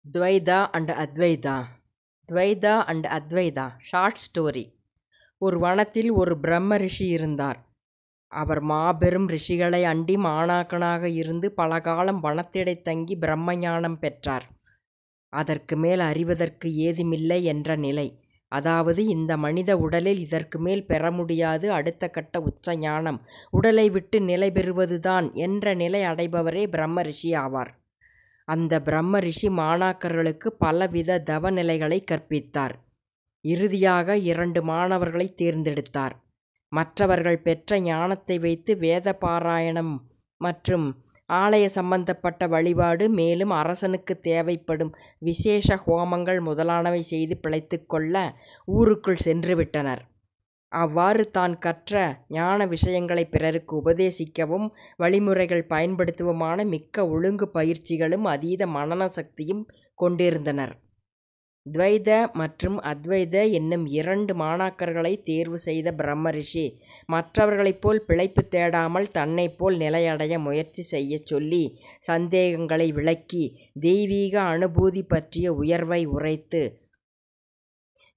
Dvaita and Advaita. Dvaita and Advaita. Short story. ஒரு வனத்தில் ஒரு பிரம்ம ரிஷி இருந்தார். அவர் மாபெரும் ரிஷிகளை அண்டி மாணாக்கனாக இருந்து பலகாலம் வனத்திடை தங்கி பிரம்ம ஞானம் பெற்றார். அதற்கு மேல் அறிவதற்கு ஏதுமில்லை என்ற நிலை. அதாவது இந்த மனித உடலில் இதற்கு மேல் பெற முடியாது அடுத்த கட்ட உச்ச ஞானம், உடலை விட்டு நிலை பெறுவதுதான் என்ற நிலை அடைபவரே பிரம்ம ரிஷி ஆவார். அந்த பிரம்ம ரிஷி மாணாக்கர்களுக்கு பலவித தவ நிலைகளை கற்பித்தார். இறுதியாக 2 மாணவர்களை தேர்ந்தெடுத்தார். மற்றவர்கள் பெற்ற ஞானத்தை வைத்து வேத பாராயணம் மற்றும் ஆலய சம்பந்தப்பட்ட வழிபாடு, மேலும் அரசனுக்கு தேவைப்படும் விசேஷ ஹோமங்கள் முதலானவை செய்து பிழைத்துக் கொள்ள ஊருக்குள் சென்று விட்டனர். அவ்வாறு தான் கற்ற ஞான விஷயங்களை பிறருக்கு உபதேசிக்கவும் வழிமுறைகள் பயன்படுத்தவுமான மிக்க ஒழுங்கு பயிற்சிகளும் அதீத மனன சக்தியும் கொண்டிருந்தனர். துவைத மற்றும் அத்வைத என்னும் 2 மாணாக்கர்களை தேர்வு செய்த பிரம்ம ரிஷி மற்றவர்களைப் போல் பிழைப்பு தேடாமல் தன்னைப் போல் நிலையடைய முயற்சி செய்யச் சொல்லி சந்தேகங்களை விளக்கி தெய்வீக அனுபூதி பற்றிய உயர்வை உரைத்து,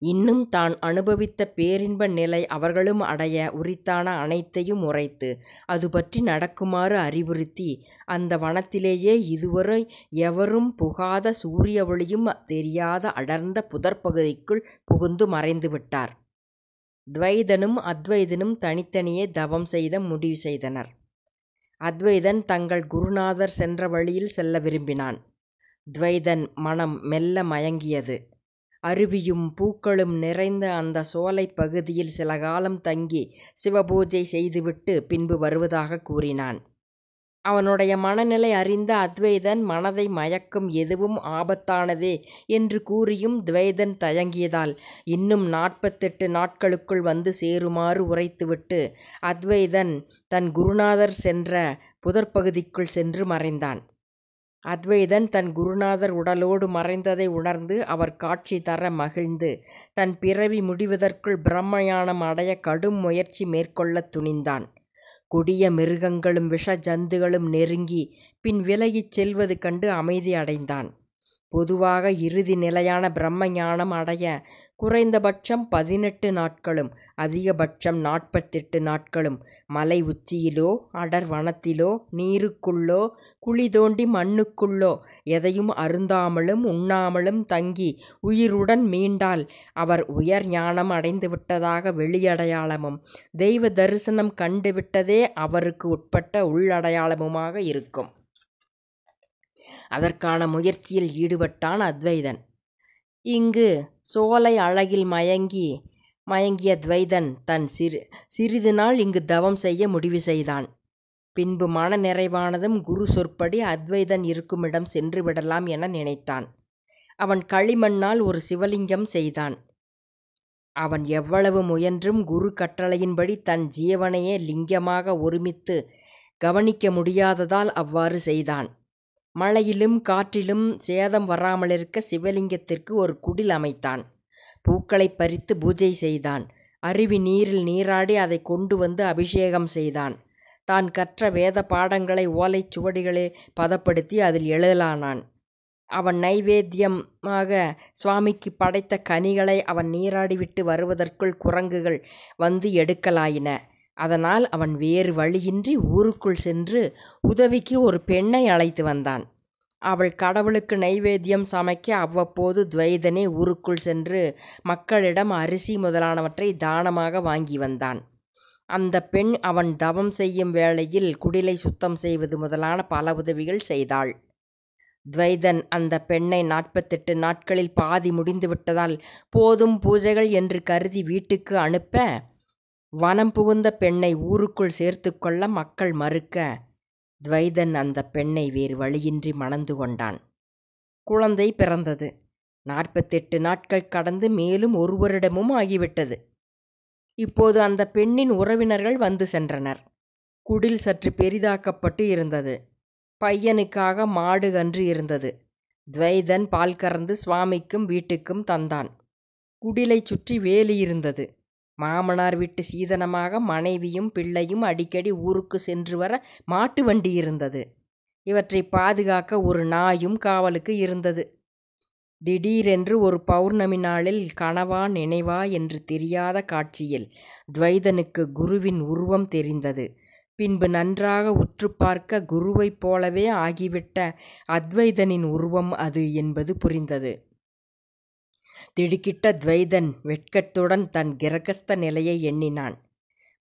இன்னும் தான் அனுபவித்த பேரின்ப நிலை அவர்களும் அடைய உரித்தான அனைத்தையும் உரைத்து, அது பற்றி நடக்குமாறு அறிவுறுத்தி, அந்த வனத்திலேயே இதுவரை எவரும் புகாத சூரிய ஒளியும் தெரியாத அடர்ந்த புதர்ப்பகுதிக்குள் புகுந்து மறைந்து விட்டார். துவைதனும் அத்வைதனும் தனித்தனியே தவம் செய்த முடிவு செய்தனர். அத்வைதன் தங்கள் குருநாதர் சென்ற வழியில் செல்ல விரும்பினான். துவைதன் மனம் மெல்ல மயங்கியது. அருவியும் பூக்களும் நிறைந்த அந்த சோலை பகுதியில் சில காலம் தங்கி சிவபூஜை செய்துவிட்டு பின்பு வருவதாக கூறினான். அவனுடைய மனநிலை அறிந்த அத்வைதன் மனதை மயக்கும் எதுவும் ஆபத்தானதே என்று கூறியும் துவைதன் தயங்கியதால் இன்னும் 48 நாட்களுக்குள் வந்து சேருமாறு உரைத்துவிட்டு அத்வைதன் தன் குருநாதர் சென்ற புதர்ப்பகுதிக்குள் சென்று மறைந்தான். அத்வைதன் தன் குருநாதர் உடலோடு மறைந்ததை உணர்ந்து அவர் காட்சி தர மகிழ்ந்து தன் பிறவி முடிவதற்குள் பிரம்ம ஞானம் அடைய கடும் முயற்சி மேற்கொள்ளத் துணிந்தான். கொடிய மிருகங்களும் விஷ ஜந்துகளும் நெருங்கி பின் விலகிச் செல்வது கண்டு அமைதி அடைந்தான். பொதுவாக இறுதி நிலையான பிரம்ம ஞானம் அடைய குறைந்தபட்சம் 18 நாட்களும் அதிகபட்சம் 48 நாட்களும் மலை உச்சியிலோ அடர் வனத்திலோ நீருக்குள்ளோ குழி தோண்டி மண்ணுக்குள்ளோ எதையும் அருந்தாமலும் உண்ணாமலும் தங்கி உயிருடன் மீண்டால் அவர் உயர் ஞானம் அடைந்துவிட்டதாக வெளியடையாளமும் தெய்வ தரிசனம் கண்டுவிட்டதே அவருக்கு உட்பட்ட உள்ளடையாளமுமாக இருக்கும். அதற்கான முயற்சியில் ஈடுபட்டான் அத்வைதன். இங்கு சோலை அழகில் மயங்கிய துவைதன் தன் சிறிது நாள் இங்கு தவம் செய்ய முடிவு செய்தான். பின்பு மன நிறைவானதும் குரு சொற்படி அத்வைதன் இருக்குமிடம் சென்று விடலாம் என நினைத்தான். அவன் களிமண்ணால் ஒரு சிவலிங்கம் செய்தான். அவன் எவ்வளவு முயன்றும் குரு கட்டளையின்படி தன் ஜீவனையே லிங்கமாக ஒருமித்து கவனிக்க முடியாததால் அவ்வாறு செய்தான். மழையிலும் காற்றிலும் சேதம் வராமலிருக்க சிவலிங்கத்திற்கு ஒரு குடில் அமைத்தான். பூக்களை பறித்து பூஜை செய்தான். அருவி நீரில் நீராடி அதை கொண்டு வந்து அபிஷேகம் செய்தான். தான் கற்ற வேத பாடங்களை ஓலைச் சுவடிகளை பதப்படுத்தி அதில் எழுதலானான். அவன் நைவேத்தியமாக சுவாமிக்கு படைத்த கனிகளை அவன் நீராடிவிட்டு வருவதற்குள் குரங்குகள் வந்து எடுக்கலாயின. அதனால் அவன் வேறு வழியின்றி ஊருக்குள் சென்று உதவிக்கு ஒரு பெண்ணை அழைத்து வந்தான். அவள் கடவுளுக்கு நைவேத்தியம் சமைக்க அவ்வப்போது துவைதனே ஊருக்குள் சென்று மக்களிடம் அரிசி முதலானவற்றை தானமாக வாங்கி வந்தான். அந்த பெண் அவன் தவம் செய்யும் வேளையில் குடிலை சுத்தம் செய்வது முதலான பல உதவிகள் செய்தாள். துவைதன் அந்த பெண்ணை 48 நாட்களில் பாதி முடிந்து விட்டதால் போதும் பூஜைகள் என்று கருதி வீட்டுக்கு அனுப்ப, வனம் புகுந்த பெண்ணை ஊருக்குள் சேர்த்து கொள்ள மக்கள் மறுக்க, துவைதன் அந்த பெண்ணை வேறு வழியின்றி மணந்து கொண்டான். குழந்தை பிறந்தது. 48 நாட்கள் கடந்து மேலும் 1 வருடமும் ஆகிவிட்டது. இப்போது அந்த பெண்ணின் உறவினர்கள் வந்து சென்றனர். குடில் சற்று பெரிதாக்கப்பட்டு இருந்தது. பையனுக்காக மாடு கன்று இருந்தது. துவைதன் பால் கறந்து சுவாமிக்கும் வீட்டுக்கும் தந்தான். குடிலை சுற்றி வேலி இருந்தது. மாமனார் வீட்டு சீதனமாக மனைவியும் பிள்ளையும் அடிக்கடி ஊருக்கு சென்று வர மாட்டு வண்டி இருந்தது. இவற்றை பாதுகாக்க ஒரு நாயும் காவலுக்கு இருந்தது. திடீரென்று ஒரு பௌர்ணமி நாளில் கனவா நினைவா என்று தெரியாத காட்சியில் துவைதனுக்கு குருவின் உருவம் தெரிந்தது. பின்பு நன்றாக உற்று பார்க்க குருவைப் போலவே ஆகிவிட்ட அத்வைதனின் உருவம் அது என்பது புரிந்தது. திடுக்கிட்ட துவைதன் வெட்கத்துடன் தன் கிரகஸ்த நிலையை எண்ணினான்.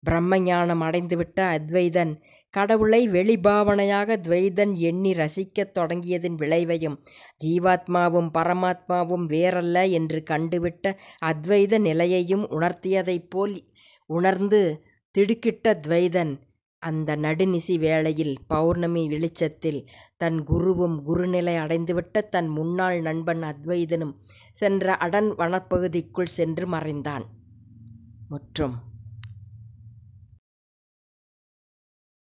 பிரம்மஞானம் அடைந்துவிட்ட அத்வைதன் கடவுளை வெளிபாவனையாக துவைதன் எண்ணி ரசிக்கத் தொடங்கியதின் விளைவையும் ஜீவாத்மாவும் பரமாத்மாவும் வேறல்ல என்று கண்டுவிட்ட அத்வைத நிலையையும் உணர்த்தியதைப் போல் உணர்ந்து திடுக்கிட்ட துவைதன் அந்த நடுநிசி வேளையில் பௌர்ணமி வெளிச்சத்தில் தன் குருவும் குருநிலை அடைந்துவிட்ட தன் முன்னாள் நண்பன் அத்வைதனும் சென்ற அடன் வனப்பகுதிக்குள் சென்று மறைந்தான். முற்றும்.